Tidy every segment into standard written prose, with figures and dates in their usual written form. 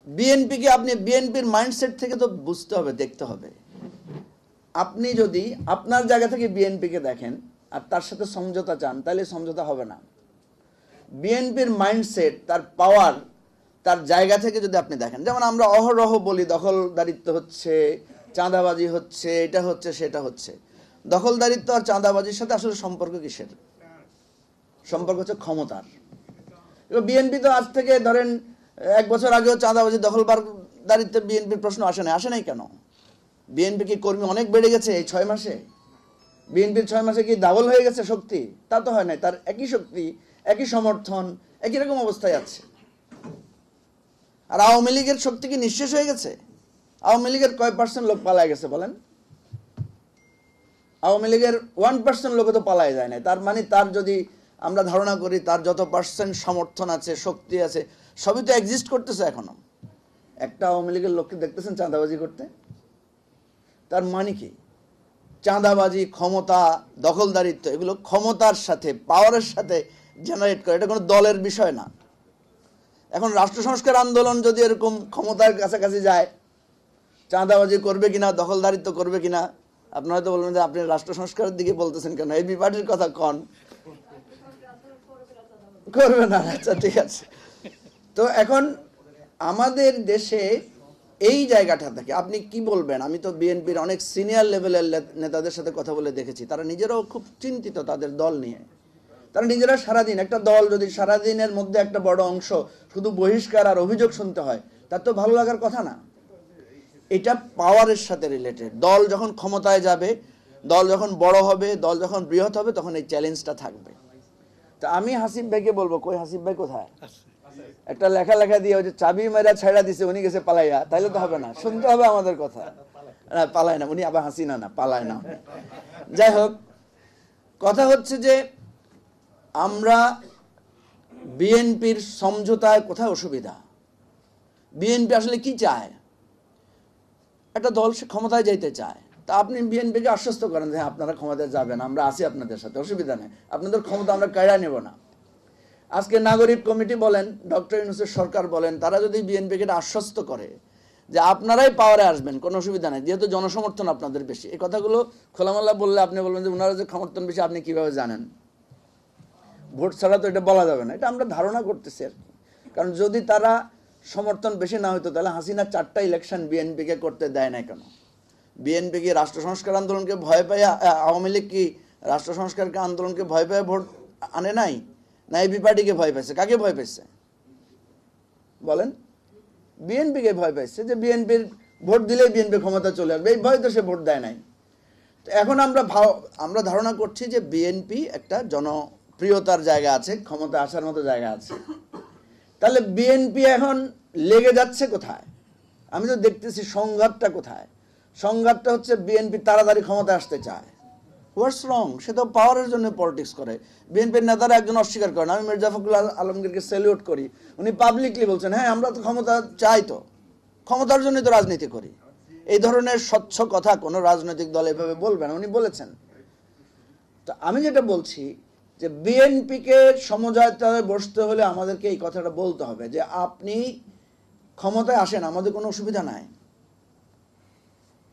বিএনপিকে আপনি বিএনপির মাইন্ডসেট থেকে তো বুঝতে হবে, দেখতে হবে। আপনি যদি আপনার জায়গা থেকে বিএনপিকে দেখেন আর তার সাথে সমঝোতা চান, তাহলে সমঝোতা হবে না। বিএনপির মাইন্ডসেট, তার পাওয়ার, তার জায়গা থেকে যদি আপনি দেখেন, যেমন আমরা অহরহ বলি দখলদারিত্ব হচ্ছে, চাঁদাবাজি হচ্ছে, এটা হচ্ছে সেটা হচ্ছে। দখলদারিত্ব আর চাঁদাবাজির সাথে আসলে সম্পর্ক কিসের? সম্পর্ক হচ্ছে ক্ষমতার। এবার বিএনপি তো আজ থেকে ধরেন 1 বছর আগেও চাঁদাবাজি দখলদারিত্বের বিএনপির প্রশ্ন আসে নাই কেন? বিএনপি কি কর্মী অনেক বেড়ে গেছে এই 6 মাসে? বিএনপির 6 মাসে কি ডাবল হয়ে গেছে শক্তি? তা তো হয় নাই। তার একই শক্তি, একই সমর্থন, একই রকম অবস্থায় আছে। আর আওয়ামী লীগের শক্তি কি নিঃশেষ হয়ে গেছে? আওয়ামী লীগের কয় % লোক পালায় গেছে বলেন? আওয়ামী লীগের 1% লোক তো পালায় যায় না। তার মানে তার যদি আমরা ধারণা করি তার যত % সমর্থন আছে, শক্তি আছে, সবই তো এক্সিস্ট করতেছে এখনো। একটা আওয়ামী লীগের লোককে দেখতেছেন চাঁদাবাজি করতে? তার মানে কি? চাঁদাবাজি, ক্ষমতা, দখলদারিত্ব, এগুলো ক্ষমতার সাথে, পাওয়ারের সাথে জেনারেট করে। এটা কোনো দলের বিষয় না। এখন রাষ্ট্র সংস্কার আন্দোলন যদি এরকম ক্ষমতার কাছাকাছি যায়, চাঁদাবাজি করবে কিনা, দখলদারিত্ব করবে কিনা, আপনারা তো বলবেন যে আপনি রাষ্ট্র সংস্কারের দিকে বলতেছেন কেন? এই বিপার্টির কথা কন, করবে না। আচ্ছা, ঠিক আছে। তো এখন আমাদের দেশে এই জায়গাটা থেকে আপনি কি বলবেন? আমি তো বিএনপির অনেক সিনিয়র লেভেলের নেতাদের সাথে কথা বলে দেখেছি, তারা নিজেরাও খুব চিন্তিত তাদের দল নিয়ে। তারা নিজেরা সারাদিন, একটা দল যদি সারাদিনের মধ্যে একটা বড় অংশ শুধু বহিষ্কার আর অভিযোগ শুনতে হয়, তার তো ভালো লাগার কথা না। এটা পাওয়ারের সাথে রিলেটেড। দল যখন ক্ষমতায় যাবে, দল যখন বড় হবে, দল যখন বৃহৎ হবে, তখন এই চ্যালেঞ্জটা থাকবে। তা আমি হাসিব ভাইকে বলবো, কই হাসিব ভাই কোথায়? একটা লেখা দিয়ে ওই যে চাবি মেরা ছেড়া দিছে, উনি গেছে পালাইয়া, তাইলে তো হবে না, শুনতে হবে আমাদের কথা। না, পালায় না উনি, আবার হাসিনা না, পালায় না। যাই হোক, কথা হচ্ছে যে আমরা বিএনপির সমঝোতায় কোথায় অসুবিধা? বিএনপি আসলে কি চায়? একটা দল সে ক্ষমতায় যাইতে চায়, তা আপনি বিএনপিকে আশ্বস্ত করেন যে আপনারা ক্ষমতায় যাবেন, আমরা আছি আপনাদের সাথে, অসুবিধা নেই, আপনাদের ক্ষমতা আমরা কেড়ে নেব না। আজকে নাগরিক কমিটি বলেন, ডক্টর ইউনূসের সরকার বলেন, তারা যদি বিএনপিকে আশ্বস্ত করে যে আপনারাই পাওয়ারে আসবেন, কোনো অসুবিধা নেই, যেহেতু জনসমর্থন আপনাদের বেশি। এই কথাগুলো খোলামেলা বললে আপনি বলবেন যে ওনারা যে সমর্থন বেশি আপনি কিভাবে জানেন? ভোট ছাড়া তো এটা বলা যাবে না, এটা আমরা ধারণা করতেছি আর কি। কারণ যদি তারা সমর্থন বেশি না হতো, তাহলে হাসিনা 4টা ইলেকশন বিএনপিকে করতে দেয় না কেন? বিএনপি কি রাষ্ট্র সংস্কার আন্দোলনকে ভয় পায়? আওয়ামী লীগ কি রাষ্ট্র সংস্কার আন্দোলনকে ভয় পায় ভোট আনে নাই? না এবি পার্টিকে ভয় পাইছে? কাকে ভয় পাইছে বলেন? বিএনপিকে ভয় পাইছে, যে বিএনপির ভোট দিলেই বিএনপি ক্ষমতা চলে আসবে, এই ভয় তো সে ভোট দেয় নাই। তো এখন আমরা ধারণা করছি যে বিএনপি একটা জনপ্রিয়তার জায়গা আছে, ক্ষমতা আসার মতো জায়গা আছে। তাহলে বিএনপি এখন লেগে যাচ্ছে কোথায়? আমি তো দেখতেছি সংঘাতটা কোথায়। সংঘাতটা হচ্ছে বিএনপি তাড়াতাড়ি ক্ষমতা আসতে চায়। হোয়াটস রং? সে তো পাওয়ারের জন্য পলিটিক্স করে। বিএনপির নেতারা একজন অস্বীকার করেন। আমি মির্জা ফখরুল আলমগীরকে স্যালিউট করি, উনি পাবলিকলি বলছেন হ্যাঁ আমরা তো ক্ষমতা চাই, তো ক্ষমতার জন্যই তো রাজনীতি করি। এই ধরনের স্বচ্ছ কথা কোনো রাজনৈতিক দল এভাবে বলবে না, উনি বলেছেন। তো আমি যেটা বলছি যে বিএনপিকে সমঝোতায় বসতে হলে আমাদেরকে এই কথাটা বলতে হবে যে আপনি ক্ষমতায় আসেন, আমাদের কোনো অসুবিধা নাই,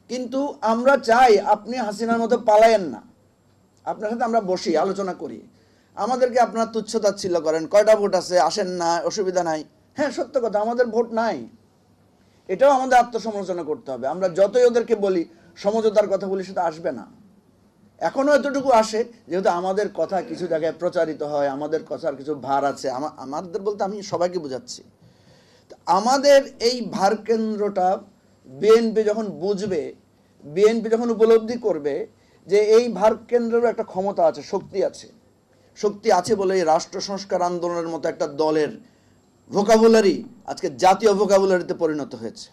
কিন্তু আমরা চাই আপনি হাসিনার মতো পালায়েন না, আপনার সাথে আমরা বসি, আলোচনা করি, আমাদেরকে আপনার তুচ্ছ-তাচ্ছিল্য করেন, কয়টা ভোট আছে, আসেন না, অসুবিধা নাই। হ্যাঁ, সত্য কথা, আমাদের ভোট নাই, এটাও আমাদের আত্মসমালোচনা করতে হবে। আমরা যতই ওদেরকে বলি সমঝোতার কথা বলি, সেটা আসবে না। এখনো এতটুকু আসে যেহেতু আমাদের কথা কিছু জায়গায় প্রচারিত হয়, আমাদের কথার কিছু ভার আছে। আমাদের বলতে আমি সবাইকে বোঝাচ্ছি। আমাদের এই ভার কেন্দ্রটা বিএনপি যখন বুঝবে, বিএনপি যখন উপলব্ধি করবে যে এই ভার কেন্দ্রেরও একটা ক্ষমতা আছে, শক্তি আছে বলে এই রাষ্ট্র সংস্কার আন্দোলনের মতো একটা দলের ভোকাবুলারি আজকে জাতীয় ভোকাবুলারিতে পরিণত হয়েছে।